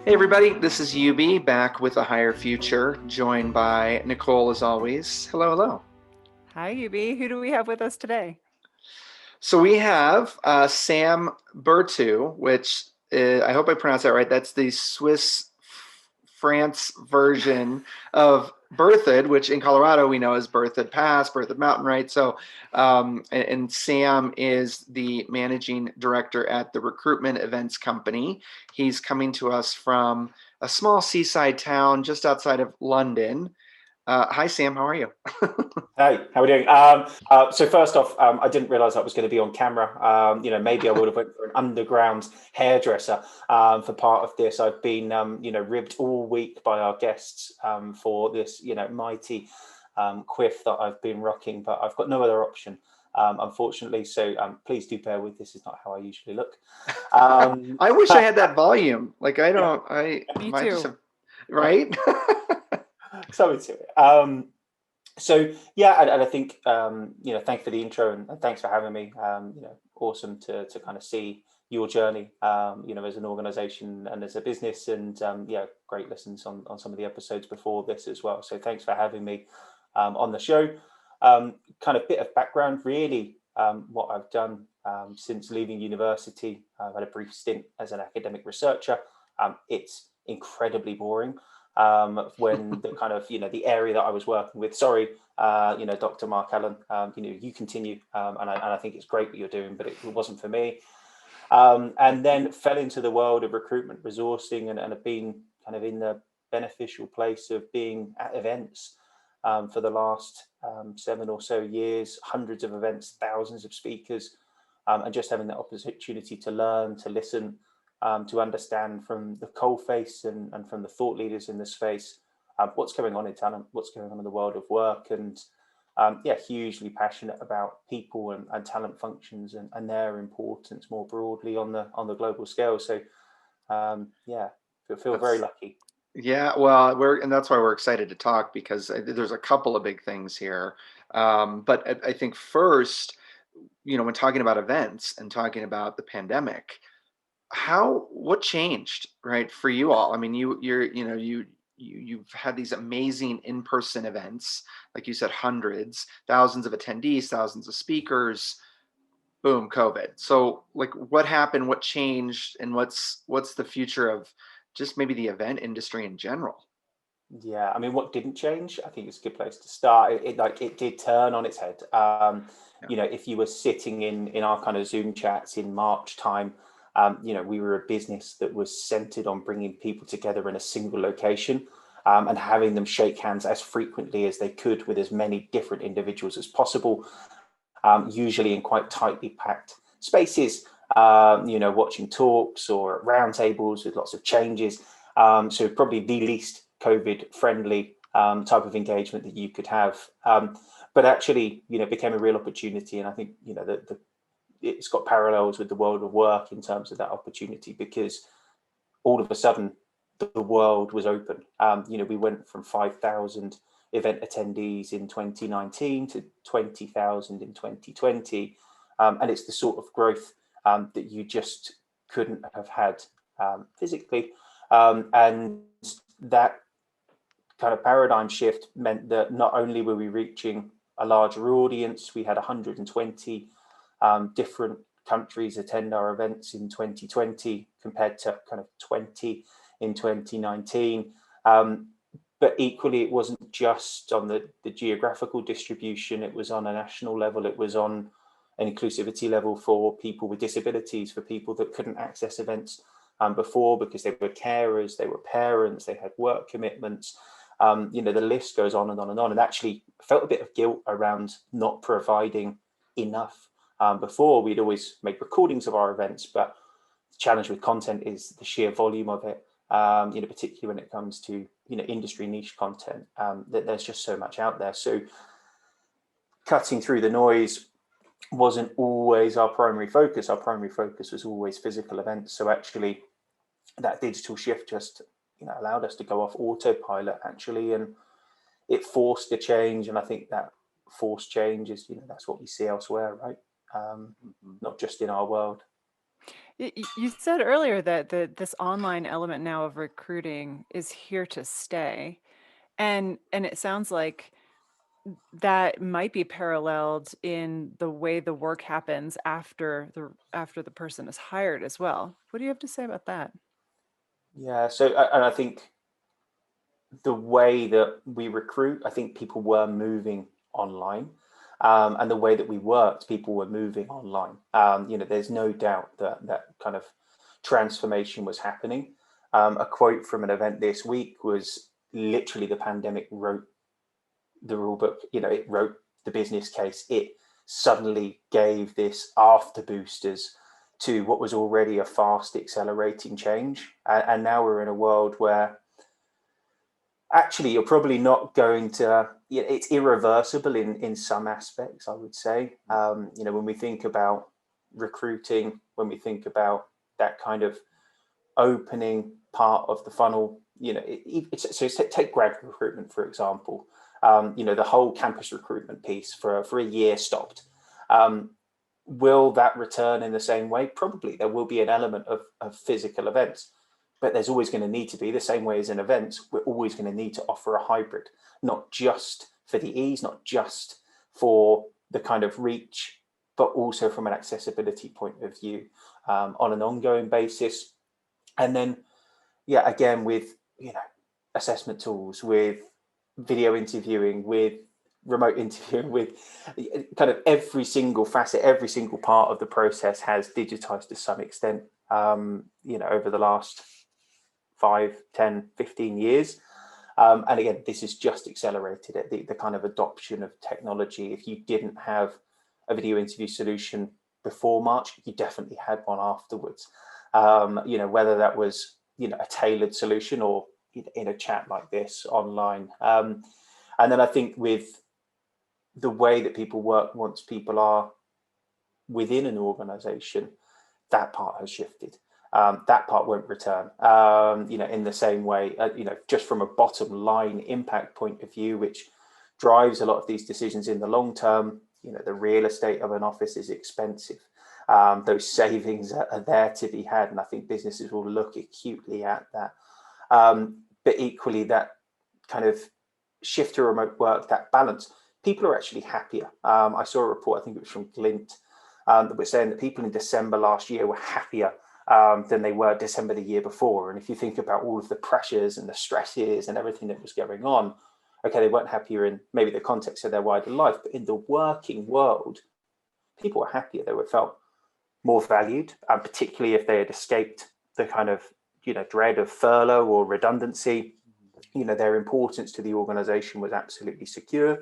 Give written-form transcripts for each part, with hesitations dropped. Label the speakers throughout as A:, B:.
A: Hey everybody, this is UB back with A Higher Future, joined by Nicole as always. Hello, hello.
B: Hi, Yubi. Who do we have with us today?
A: So we have Sam Berthoud, which I hope I pronounced that right. That's the Swiss France version of Berthoud, which in Colorado we know as Berthoud Pass, Berthoud Mountain, right? And Sam is the managing director at the Recruitment Events Company. He's coming to us from a small seaside town just outside of London. Hi, Sam. How are you?
C: Hey, how are we doing? So first off, I didn't realize I was going to be on camera. Maybe I would have went for an underground hairdresser for part of this. I've been, ribbed all week by our guests for this, mighty quiff that I've been rocking, but I've got no other option, unfortunately. So please do bear with. This is not how I usually look.
A: I wish I had that volume. Like I don't.
B: Me
A: I just
B: too.
A: have, right?
C: Something to it. So yeah, and I think thanks for the intro and thanks for having me. Awesome to kind of see your journey, as an organization and as a business, and great lessons on some of the episodes before this as well. So thanks for having me on the show. Kind of bit of background, really, what I've done since leaving university. I've had a brief stint as an academic researcher. It's incredibly boring. When the kind of the area that I was working with. Sorry, Dr. Mark Allen. You continue, and I think it's great what you're doing, but it wasn't for me. And then fell into the world of recruitment resourcing, and have been kind of in the beneficial place of being at events for the last 7 or so years. Hundreds of events, thousands of speakers, and just having that opportunity to learn, to listen. To understand from the coalface and from the thought leaders in the space what's going on in talent, what's going on in the world of work, and hugely passionate about people and talent functions and their importance more broadly on the global scale. So feel very
A: That's
C: lucky.
A: Yeah, well, and that's why we're excited to talk because there's a couple of big things here. But I think first, when talking about events and talking about the pandemic, what changed, right, for you all? I mean, you've had these amazing in-person events, like you said, hundreds, thousands of attendees, thousands of speakers. Boom, COVID. So, like, what happened? What changed? And what's the future of just maybe the event industry in general?
C: Yeah, I mean, what didn't change? I think it's a good place to start. It did turn on its head.
A: Yeah.
C: If you were sitting in our kind of Zoom chats in March time, we were a business that was centered on bringing people together in a single location, and having them shake hands as frequently as they could with as many different individuals as possible, usually in quite tightly packed spaces, watching talks or roundtables with lots of changes. So probably the least COVID friendly type of engagement that you could have. But actually, became a real opportunity. And I think, it's got parallels with the world of work in terms of that opportunity, because all of a sudden the world was open. We went from 5,000 event attendees in 2019 to 20,000 in 2020. And it's the sort of growth that you just couldn't have had physically. And that kind of paradigm shift meant that not only were we reaching a larger audience, we had 120 different countries attend our events in 2020 compared to kind of 20 in 2019. But equally, it wasn't just on the geographical distribution, it was on a national level, it was on an inclusivity level for people with disabilities, for people that couldn't access events before because they were carers, they were parents, they had work commitments. The list goes on and on and on. And actually felt a bit of guilt around not providing enough. Before, we'd always make recordings of our events, but the challenge with content is the sheer volume of it. Particularly when it comes to industry niche content, that there's just so much out there. So cutting through the noise wasn't always our primary focus. Our primary focus was always physical events. So actually, that digital shift just allowed us to go off autopilot actually, and it forced a change. And I think that forced change is that's what we see elsewhere, right? Not just in our world.
B: You said earlier that this online element now of recruiting is here to stay, and it sounds like that might be paralleled in the way the work happens after the person is hired as well. What do you have to say about that?
C: Yeah. So, and I think the way that we recruit, I think people were moving online. And the way that we worked, people were moving online. There's no doubt that that kind of transformation was happening. A quote from an event this week was literally the pandemic wrote the rule book, it wrote the business case. It suddenly gave this after boosters to what was already a fast accelerating change. And now we're in a world where actually you're probably not going to, it's irreversible in some aspects, I would say. When we think about recruiting, when we think about that kind of opening part of the funnel, so take grad recruitment, for example. The whole campus recruitment piece for a year stopped. Will that return in the same way? Probably. There will be an element of physical events, but there's always going to need to be, the same way as in events, we're always going to need to offer a hybrid, not just for the ease, not just for the kind of reach, but also from an accessibility point of view, on an ongoing basis. And then, yeah, again, with, assessment tools, with video interviewing, with remote interviewing, with kind of every single facet, every single part of the process has digitized to some extent, over the last 5, 10, 15 years. And again, this has just accelerated it, the kind of adoption of technology. If you didn't have a video interview solution before March, you definitely had one afterwards. Whether that was, a tailored solution or in a chat like this online. And then I think with the way that people work, once people are within an organization, that part has shifted. That part won't return, in the same way, just from a bottom line impact point of view, which drives a lot of these decisions in the long term. The real estate of an office is expensive. Those savings are there to be had. And I think businesses will look acutely at that. But equally, that kind of shift to remote work, that balance, people are actually happier. I saw a report, I think it was from Glint, that was saying that people in December last year were happier than they were December the year before. And if you think about all of the pressures and the stresses and everything that was going on, okay, they weren't happier in maybe the context of their wider life, but in the working world, people were happier. They were felt more valued, particularly if they had escaped the kind of dread of furlough or redundancy. Their importance to the organization was absolutely secure.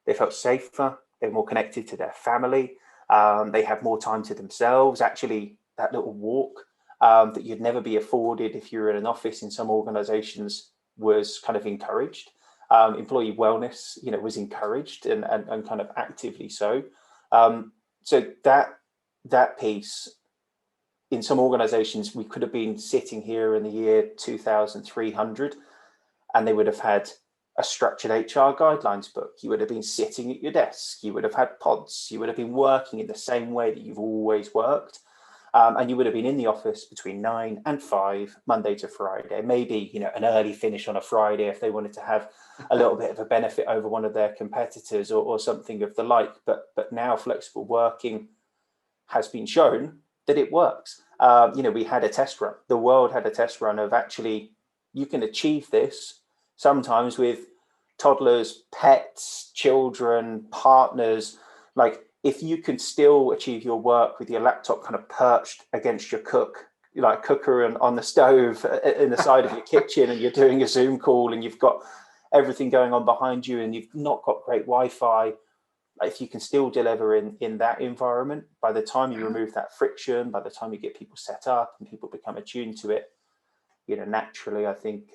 C: They felt safer. They were more connected to their family. They had more time to themselves. Actually, that little walk that you'd never be afforded if you were in an office in some organizations was kind of encouraged. Employee wellness, was encouraged and kind of actively so. So that piece, in some organizations, we could have been sitting here in the year 2300 and they would have had a structured HR guidelines book. You would have been sitting at your desk. You would have had pods. You would have been working in the same way that you've always worked. And you would have been in the office between 9 and 5, Monday to Friday, maybe, an early finish on a Friday if they wanted to have a little bit of a benefit over one of their competitors or something of the like. But now flexible working has been shown that it works. We had a test run. The world had a test run of actually, you can achieve this sometimes with toddlers, pets, children, partners. Like, if you can still achieve your work with your laptop kind of perched against your cooker and on the stove in the side of your kitchen, and you're doing a Zoom call and you've got everything going on behind you and you've not got great Wi-Fi, if you can still deliver in that environment, by the time you remove that friction, by the time you get people set up and people become attuned to it, naturally, I think,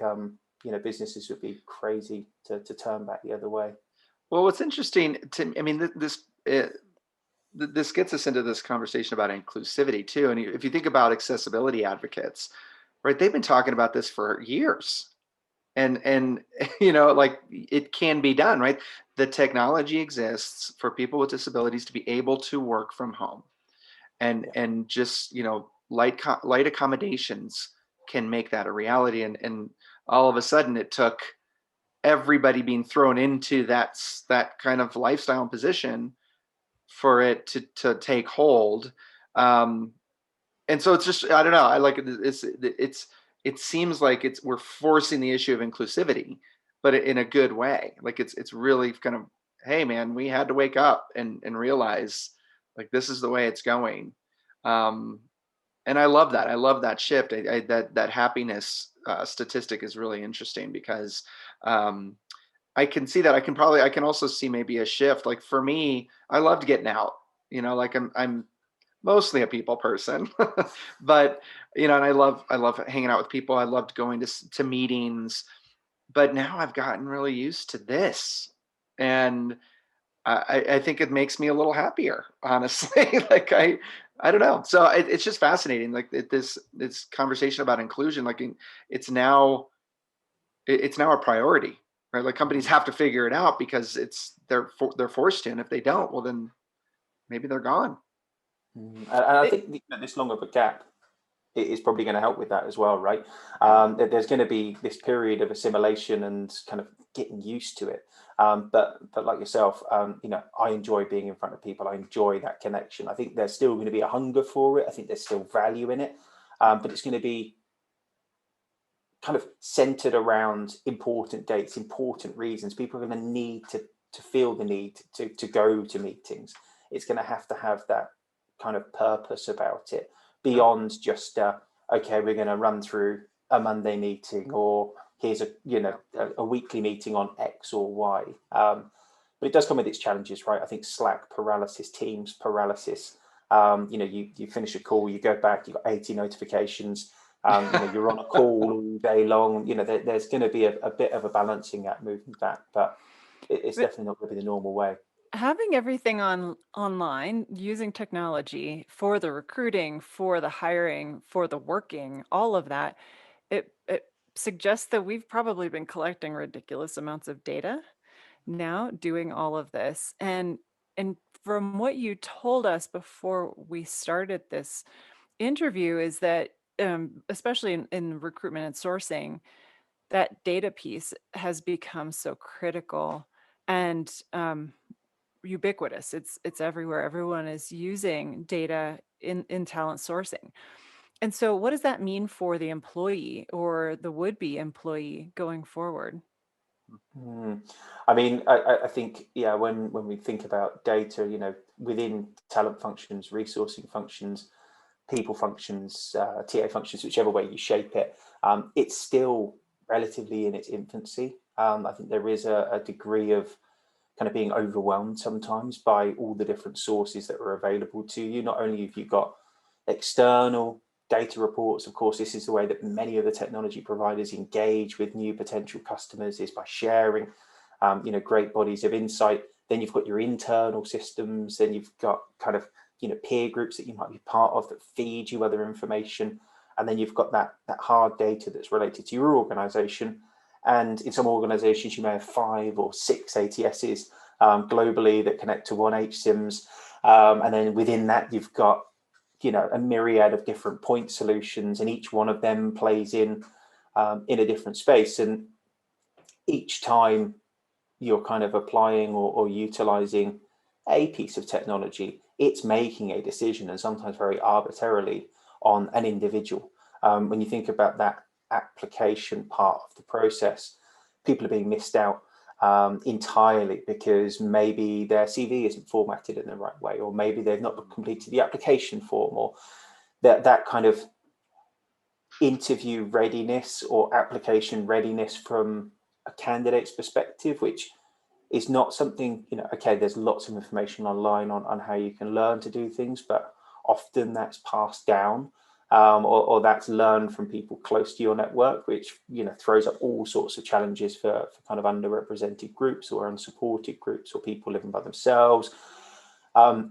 C: businesses would be crazy to turn back the other way.
A: Well, what's interesting this gets us into this conversation about inclusivity too. And if you think about accessibility advocates, right, they've been talking about this for years. And like, it can be done, right? The technology exists for people with disabilities to be able to work from home and just, light accommodations can make that a reality. And all of a sudden it took everybody being thrown into that kind of lifestyle and position for it to take hold. And so it's just, I don't know, I like it. It seems like we're forcing the issue of inclusivity, but in a good way. Like it's really kind of, hey man, we had to wake up and realize like this is the way it's going. um and I love that. I love that shift. That happiness statistic is really interesting because um I can see that. I can also see maybe a shift. Like for me, I loved getting out. Like I'm mostly a people person, but and I love hanging out with people. I loved going to meetings, but now I've gotten really used to this, and I think it makes me a little happier, honestly. Like I don't know. So it's just fascinating. Like this conversation about inclusion, like it's now it's now a priority, right? Like companies have to figure it out because they're forced to, and if they don't, well then maybe they're gone.
C: And I
B: It,
C: think this long of a gap is probably going to help with that as well, right?
A: Yeah.
C: There's going to be this period of assimilation and kind of getting used to it. But like yourself, I enjoy being in front of people. I enjoy that connection. I think there's still going to be a hunger for it. I think there's still value in it, but it's going to be kind of centered around important dates, important reasons. People are going to need to feel the need to go to meetings. It's going to have that kind of purpose about it beyond just okay, we're going to run through a Monday meeting, or here's a weekly meeting on X or Y. But it does come with its challenges, right? I think Slack paralysis, Teams paralysis. You finish a call, you go back, you've got 80 notifications. You're on a call all day long. There's going to be a bit of a balancing act moving back, but it's
B: but
C: definitely not going to be the normal way.
B: having everything online, using technology for the recruiting, for the hiring, for the working, all of that, it suggests that we've probably been collecting ridiculous amounts of data now doing all of this. And from what you told us before we started this interview is that especially in recruitment and sourcing, that data piece has become so critical and ubiquitous. It's everywhere. Everyone is using data in talent sourcing. And so what does that mean for the employee or the would-be employee going forward?
C: Hmm. I mean, I think, yeah, when we think about data, within talent functions, resourcing functions, people functions, TA functions, whichever way you shape it, it's still relatively in its infancy. I think there is a degree of kind of being overwhelmed sometimes by all the different sources that are available to you. Not only have you got external data reports, of course, this is the way that many of the technology providers engage with new potential customers, is by sharing, great bodies of insight. Then you've got your internal systems. Then you've got kind of peer groups that you might be part of that feed you other information, and then you've got that hard data that's related to your organization. And in some organizations you may have 5 or 6 ATSs globally that connect to one HSIMs, and then within that you've got a myriad of different point solutions, and each one of them plays in a different space. And each time you're kind of applying or utilizing a piece of technology, it's making a decision, and sometimes very arbitrarily, on an individual. When you think about that application part of the process, people are being missed out entirely because maybe their CV isn't formatted in the right way, or maybe they've not completed the application form, or that kind of interview readiness or application readiness from a candidate's perspective, which is not something, okay, there's lots of information online on how you can learn to do things, but often that's passed down, or that's learned from people close to your network, which throws up all sorts of challenges for kind of underrepresented groups or unsupported groups or people living by themselves.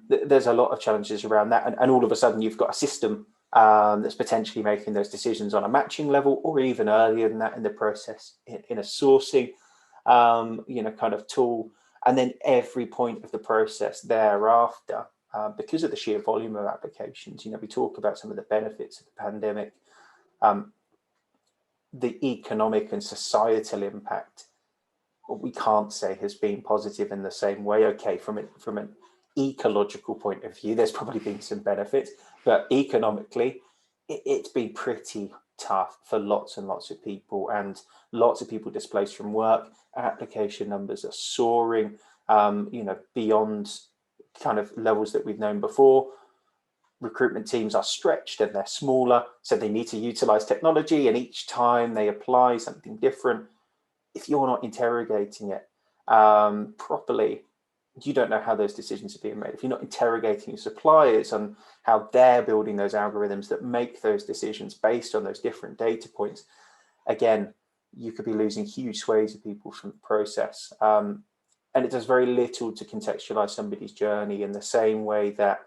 C: There's a lot of challenges around that, and all of a sudden you've got a system that's potentially making those decisions on a matching level, or even earlier than that in the process in a sourcing kind of tool. And then every point of the process thereafter because of the sheer volume of applications. We talk about some of the benefits of the pandemic, um, the economic and societal impact, we can't say has been positive in the same way. Okay, from an ecological point of view, there's probably been some benefits, but economically, it's been pretty tough for lots and lots of people, and lots of people displaced from work. Application numbers are soaring, beyond kind of levels that we've known before. Recruitment teams are stretched and they're smaller, so they need to utilize technology, and each time they apply something different, if you're not interrogating it properly, you don't know how those decisions are being made. If you're not interrogating your suppliers on how they're building those algorithms that make those decisions based on those different data points, again, you could be losing huge swathes of people from the process. And it does very little to contextualize somebody's journey in the same way that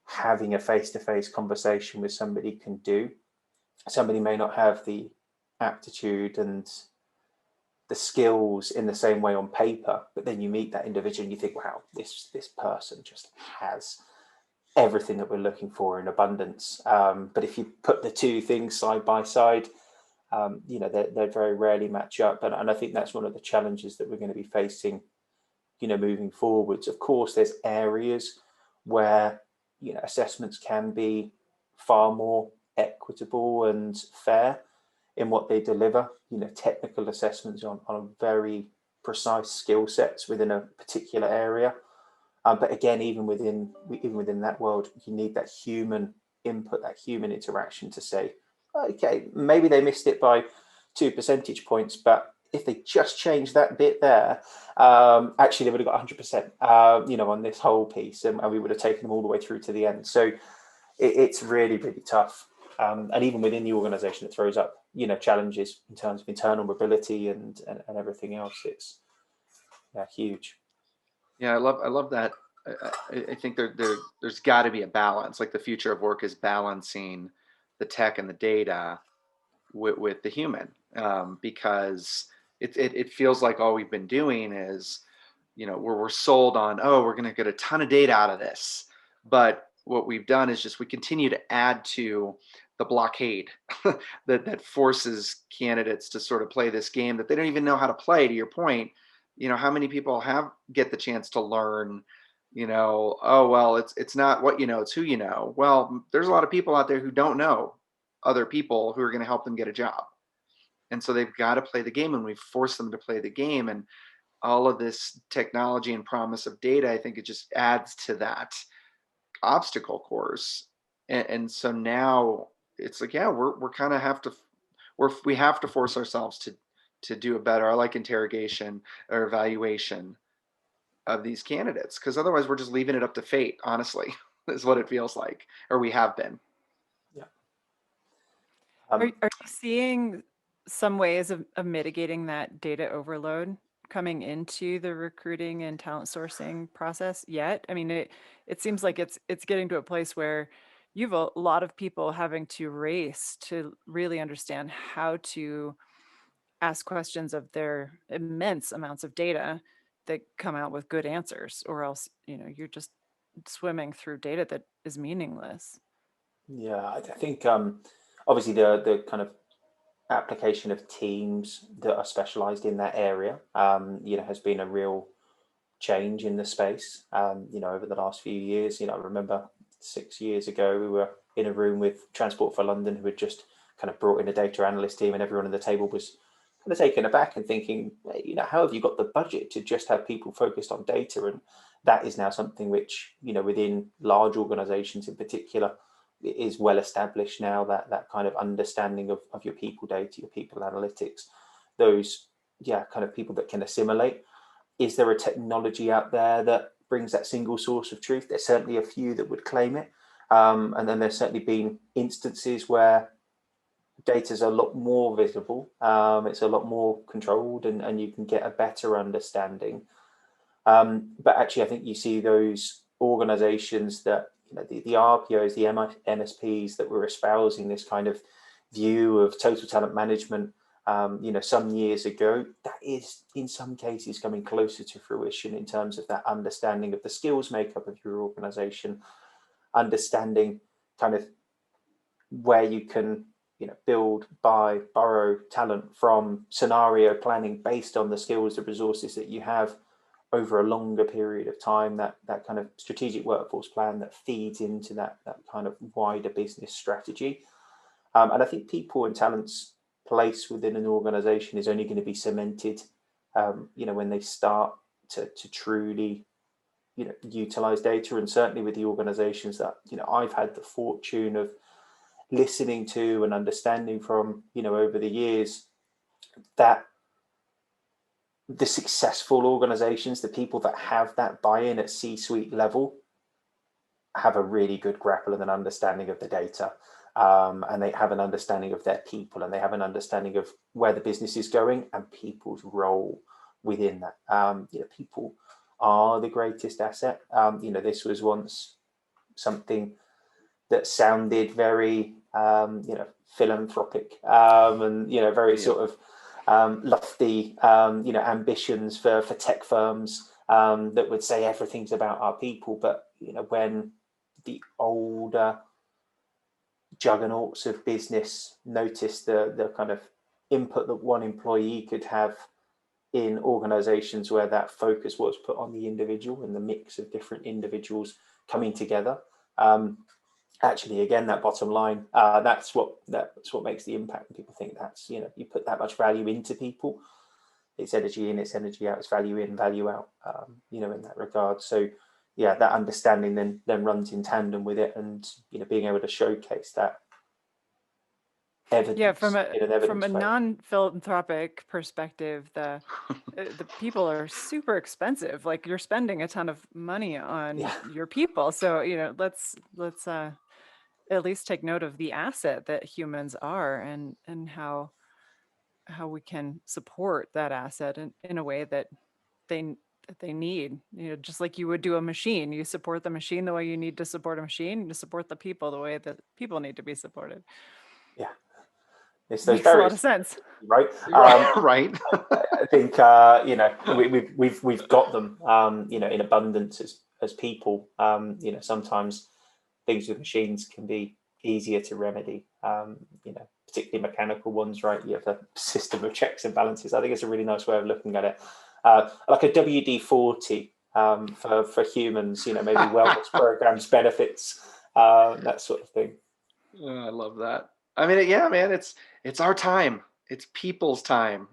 C: having a face-to-face conversation with somebody can do. Somebody may not have the aptitude and the skills in the same way on paper, but then you meet that individual and you think, wow, this person just has everything that we're looking for in abundance. But if you put the two things side by side, they very rarely match up. And I think that's one of the challenges that we're going to be facing, moving forwards. Of course, there's areas where, assessments can be far more equitable and fair in what they deliver, technical assessments on very precise skill sets within a particular area. But again, even within that world, you need that human input, that human interaction to say, okay, maybe they missed it by 2 percentage points, but if they just change that bit there, actually they would have got 100%, on this whole piece, and we would have taken them all the way through to the end. So it's really, really tough. And even within the organization, it throws up, challenges in terms of internal mobility and everything else. It's huge.
A: Yeah, I love that. I think there's got to be a balance. Like the future of work is balancing the tech and the data with the human, because it feels like all we've been doing is, we're sold on, oh, we're going to get a ton of data out of this, but what we've done is just we continue to add to the blockade that forces candidates to sort of play this game that they don't even know how to play. To your point, how many people get the chance to learn, oh well, it's not what you know, it's who you know. Well, there's a lot of people out there who don't know other people who are going to help them get a job, and so they've got to play the game, and we force them to play the game. And all of this technology and promise of data, I think it just adds to that obstacle course. And so now it's like, yeah, we're kind of we have to force ourselves to do a better, I like interrogation or evaluation of these candidates, because otherwise we're just leaving it up to fate, honestly, is what it feels like, or we have been.
C: Yeah.
B: Are you seeing some ways of mitigating that data overload coming into the recruiting and talent sourcing process yet? I mean, it seems like it's getting to a place where you've a lot of people having to race to really understand how to ask questions of their immense amounts of data that come out with good answers, or else, you're just swimming through data that is meaningless.
C: Yeah, I think obviously the kind of application of teams that are specialized in that area, has been a real change in the space, over the last few years. I remember 6 years ago, we were in a room with Transport for London, who had just kind of brought in a data analyst team, and everyone at the table was kind of taken aback and thinking, how have you got the budget to just have people focused on data? And that is now something which, within large organizations in particular, is well established now, that kind of understanding of your people data, your people analytics, those kind of people that can assimilate. Is there a technology out there that brings that single source of truth? There's certainly a few that would claim it, and then there's certainly been instances where data is a lot more visible, it's a lot more controlled, and you can get a better understanding. But actually, I think you see those organizations that, the RPOs, the MSPs that were espousing this kind of view of total talent management, some years ago, that is in some cases coming closer to fruition in terms of that understanding of the skills makeup of your organization, understanding kind of where you can build, buy, borrow talent from, scenario planning based on the skills, the resources that you have over a longer period of time, that kind of strategic workforce plan that feeds into that kind of wider business strategy. And I think people and talent's place within an organization is only going to be cemented, when they start to truly, utilize data. And certainly with the organizations that, I've had the fortune of listening to and understanding from, over the years, that the successful organizations, the people that have that buy-in at C-suite level, have a really good grapple and an understanding of the data. And they have an understanding of their people, and they have an understanding of where the business is going and people's role within that. People are the greatest asset. This was once something that sounded very, philanthropic, and very sort of lofty, ambitions for tech firms, that would say everything's about our people. But when the older juggernauts of business noticed the kind of input that one employee could have in organizations where that focus was put on the individual and the mix of different individuals coming together, actually, again, that bottom line, that's what makes the impact. And people think that's, you put that much value into people, it's energy in, it's energy out, it's value in, value out, in that regard. So yeah, that understanding then runs in tandem with it, and being able to showcase that evidence.
B: Yeah, from a
C: evidence
B: non-philanthropic perspective, the people are super expensive. Like, you're spending a ton of money on your people. So, let's at least take note of the asset that humans are, and how we can support that asset in a way that they need. Just like you would do a machine, you support the machine the way you need to support a machine, to support the people the way that people need to be supported.
C: Yeah, it's those
B: Makes a lot of
C: barriers,
B: sense,
C: right?
A: Right.
C: I think we've got them, in abundance as people. Sometimes things with machines can be easier to remedy, particularly mechanical ones, right? You have a system of checks and balances. I think it's a really nice way of looking at it, like a WD-40 for humans. Maybe wellness programs, benefits, that sort of thing.
A: I love that. I mean, yeah, man, it's our time. It's people's time.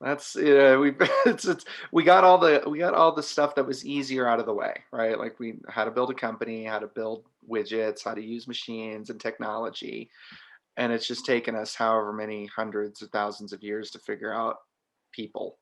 A: That's we got all the stuff that was easier out of the way, right? Like, we how to build a company, how to build widgets, how to use machines and technology, and it's just taken us however many hundreds of thousands of years to figure out people.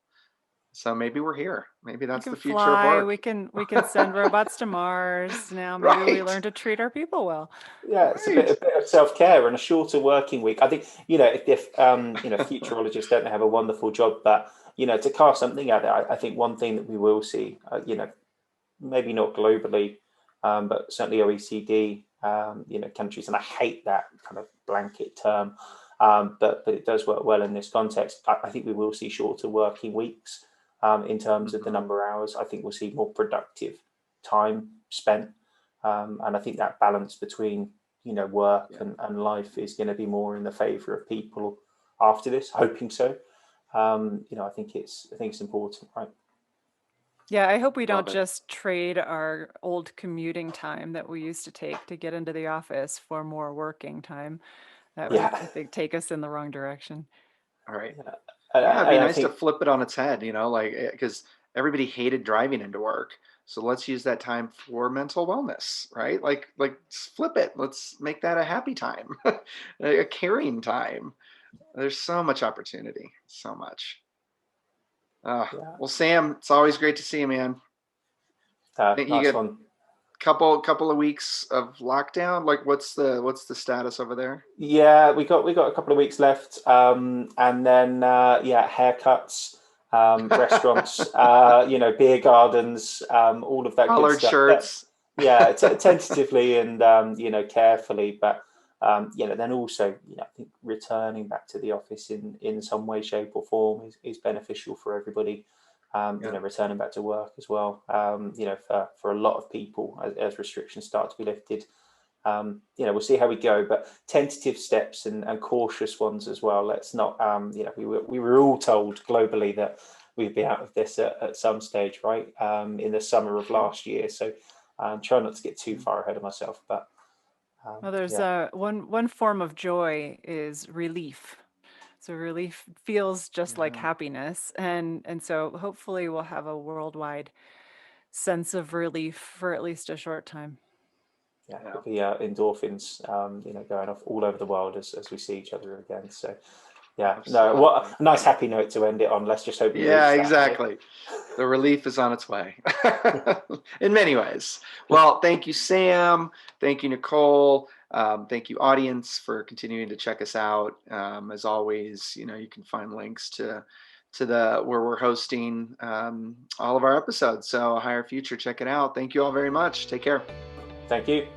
A: So maybe we're here. Maybe
B: we
A: that's
B: can
A: the future of
B: fly,
A: work.
B: we can send robots to Mars. Now maybe we
A: Right.
B: learn to treat our people well.
C: Yeah, it's a
A: Right.
C: bit of self-care and a shorter working week. I think, if futurologists don't have a wonderful job, but to cast something out there, I think one thing that we will see, maybe not globally, but certainly OECD, countries, and I hate that kind of blanket term, but it does work well in this context. I think we will see shorter working weeks, in terms of the number of hours. I think we'll see more productive time spent, and I think that balance between work and life is going to be more in the favour of people after this. Hoping so. I think it's important, right?
B: Yeah, I hope we don't
A: Love it.
B: just trade our old commuting time that we used to take to get into the office for more working time. That would, I think, take us in the wrong direction.
A: All right.
C: Yeah.
A: Yeah, it'd be
C: I
A: nice to
C: think,
A: flip it on its head, like, because everybody hated driving into work. So let's use that time for mental wellness, right? Like flip it. Let's make that a happy time, a caring time. There's so much opportunity, so much.
C: yeah,
A: Well, Sam, it's always great to see you, man. Think you
C: nice
A: get
C: one.
A: couple of weeks of lockdown. Like, what's the status over there?
C: Yeah, we got a couple of weeks left, and then haircuts, restaurants, beer gardens, all of that good
A: Collared
C: stuff.
A: shirts.
C: Tentatively and carefully, but Then also, I think returning back to the office in some way, shape, or form is beneficial for everybody.
A: Yeah.
C: Returning back to work as well. For a lot of people, as restrictions start to be lifted, we'll see how we go, but tentative steps and cautious ones as well. Let's not, we were all told globally that we'd be out of this at some stage, right? In the summer of last year. So try not to get too far ahead of myself, but
B: Well, there's
C: yeah.
B: one form of joy is relief. So relief feels just like
A: Yeah.
B: happiness, and so hopefully we'll have a worldwide sense of relief for at least a short time.
C: Yeah,
A: Yeah.
C: there'll be endorphins, going off all over the world as we see each other again. So, yeah, no, what
A: Absolutely.
C: a nice happy note to end it on. Let's just hope we
A: Yeah,
C: reach that habit.
A: exactly. The relief is on its way in many ways. Well, thank you, Sam. Thank you, Nicole. Thank you, audience, for continuing to check us out. As always, you can find links to the where we're hosting all of our episodes. So Higher Future, check it out. Thank you all very much. Take care.
C: Thank you.